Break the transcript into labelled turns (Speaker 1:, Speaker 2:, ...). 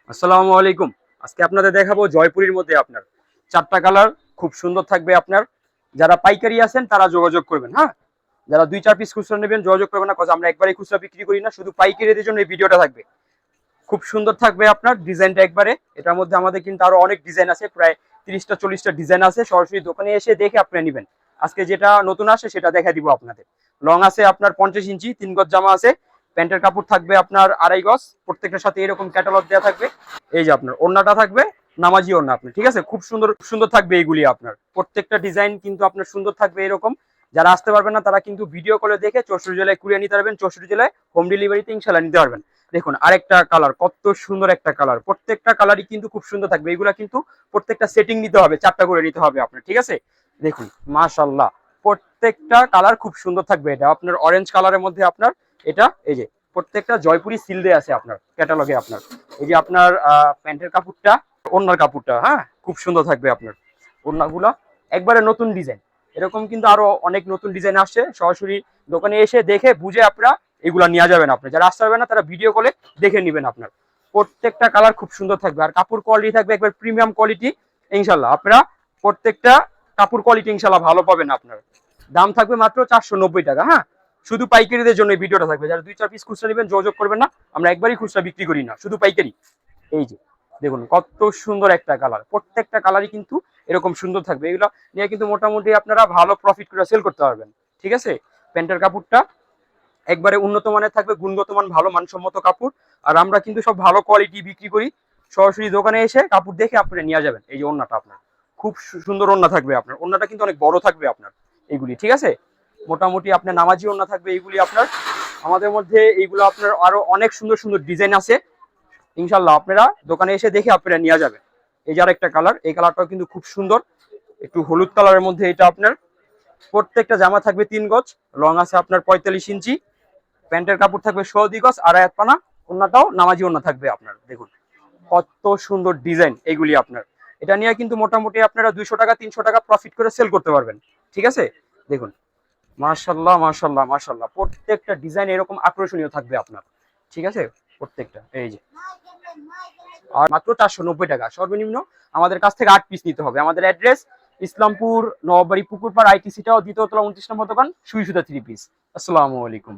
Speaker 1: আসসালামু আলাইকুম। আজকে আপনাদের দেখাবো জয়পুরীর মধ্যে আপনার চারটা কালার খুব সুন্দর থাকবে। আপনার যারা পাইকারি আছেন তারা যোগাযোগ করবেন। হ্যাঁ, যারা 2-4 পিস খুচরা নেবেন যোগাযোগ করবেন না, কারণ আমরা একবারে খুচরা বিক্রি করি না, শুধু পাইকারিদের জন্য এই ভিডিওটা থাকবে। খুব সুন্দর থাকবে আপনার ডিজাইনটা একবারে। এটার মধ্যে আমাদের কিন্তু আরো অনেক ডিজাইন আছে, প্রায় 30টা 40টা ডিজাইন আছে। সরাসরি দোকানে এসে দেখে আপনারা নেবেন। আজকে যেটা নতুন আসে সেটা দেখা দিব আপনাদের। লং আছে আপনার 50 ইঞ্চি, 3 গজ জামা আছে। প্যান্টের কাপড় থাকবে আপনার 2.5 গজ, প্রত্যেকটার সাথে এরকম ক্যাটালগ দেওয়া থাকবে। এই যে আপনার ওড়নাটা থাকবে নামাজি ওড়না আপনার, ঠিক আছে? খুব সুন্দর সুন্দর থাকবে এইগুলি আপনার। প্রত্যেকটা ডিজাইন কিন্তু আপনার সুন্দর থাকবে এরকম। যারা আসতে পারবেন না তারা কিন্তু ভিডিও কলে দেখে 64 জেলায় কুরিয়ে নিতে পারবেন। 64 জেলায় হোম ডেলিভারিতে ইনশাল্লাহ নিতে পারবেন। দেখুন আরেকটা কালার, কত সুন্দর একটা কালার। প্রত্যেকটা কালারই কিন্তু খুব সুন্দর থাকবে। এগুলা কিন্তু প্রত্যেকটা সেটিং নিতে হবে, 4টা করে নিতে হবে আপনার, ঠিক আছে? দেখুন মাশাআল্লাহ, প্রত্যেকটা কালার খুব সুন্দর থাকবে। এটা আপনার অরেঞ্জ কালারের মধ্যে আপনার, এটা এই যে প্রত্যেকটা জয়পুরি সিল দেয়া আছে আপনার ক্যাটালগে আপনার। এই যে আপনার প্যান্টের কাপড়টা, ওড়নার কাপড়টা, হ্যাঁ খুব সুন্দর থাকবে আপনার। ওড়নাগুলা একবারে নতুন ডিজাইন। এরকম কিন্তু আরো অনেক নতুন ডিজাইন আসছে। সরাসরি দোকানে এসে দেখে বুঝে আপনারা এগুলা নিয়ে যাবেন। আপনি যারা আসতে পারবেন না তারা ভিডিও কলে দেখে নেবেন আপনার। প্রত্যেকটা কালার খুব সুন্দর থাকবে, আর কাপড় কোয়ালিটি থাকবে একবার প্রিমিয়াম কোয়ালিটি। ইনশাল্লাহ আপনারা প্রত্যেকটা কাপড় কোয়ালিটি ইনশাল্লাহ ভালো পাবেন আপনার। দাম থাকবে মাত্র 490 টাকা। হ্যাঁ, শুধু পাইকারিদের জন্য এই ভিডিওটা থাকবে। যারা 2-4 পিস খুচরা নেবেন যোগাযোগ করবেন না, আমরা একবারই খুচরা বিক্রি করি না, শুধু পাইকারি। এই যে দেখুন কত সুন্দর একটা কালার। প্রত্যেকটা কালারই কিন্তু এরকম সুন্দর থাকবে। এগুলো নিয়ে কিন্তু মোটামুটি আপনারা ভালো প্রফিট করে সেল করতে পারবেন, ঠিক আছে? প্যান্টের কাপড়টা একবারে উন্নত মানের থাকবে, গুণগত মান ভালো, মানসম্মত কাপড়। আর আমরা কিন্তু সব ভালো কোয়ালিটি বিক্রি করি। সরাসরি দোকানে এসে কাপড় দেখে আপনারা নিয়ে যাবেন। এই যে ওড়নাটা আপনার খুব সুন্দর ওড়না থাকবে আপনার। ওড়নাটা কিন্তু অনেক বড় থাকবে আপনার এইগুলি, ঠিক আছে? মোটামুটি আপনার নামাজি ওড়না থাকবে এইগুলি আপনার। আমাদের মধ্যে এইগুলো আপনার আরো অনেক সুন্দর সুন্দর ডিজাইন আছে। ইনশাল্লাহ আপনারা দোকানে এসে দেখে আপনারা নিয়ে যাবেন। এই যে আরেকটা কালার, এই কালারটাও কিন্তু খুব সুন্দর, একটু হলুদ কালারের মধ্যে। এটা আপনার প্রত্যেকটা জামা থাকবে 3 গজ, লং আছে আপনার 45 ইঞ্চি। প্যান্টের কাপড় থাকবে 16 গজ, আড়াই হাত পানা। ওড়নাটাও নামাজি ওড়না থাকবে আপনার। দেখুন কত সুন্দর ডিজাইন এইগুলি আপনার। এটা নিয়ে কিন্তু মোটামুটি আপনারা 200 টাকা 300 টাকা প্রফিট করে সেল করতে পারবেন, ঠিক আছে? দেখুন মাশাল্লাহ মাশাল্লাহ মাশাল্লাহ, প্রত্যেকটা ডিজাইন এরকম আকর্ষণীয় থাকবে আপনার, ঠিক আছে? প্রত্যেকটা এই যে, আর মাত্র 490 টাকা সর্বনিম্ন। আমাদের কাছ থেকে 8 পিস নিতে হবে। আমাদের অ্যাড্রেস ইসলামপুর, নবাবাড়ি, পুকুরপাড়, আইটিসিটাও, দ্বিতীয় তলা, 29 নম্বর দোকান, সুই সুতা 3 পিস। আসসালামু আলাইকুম।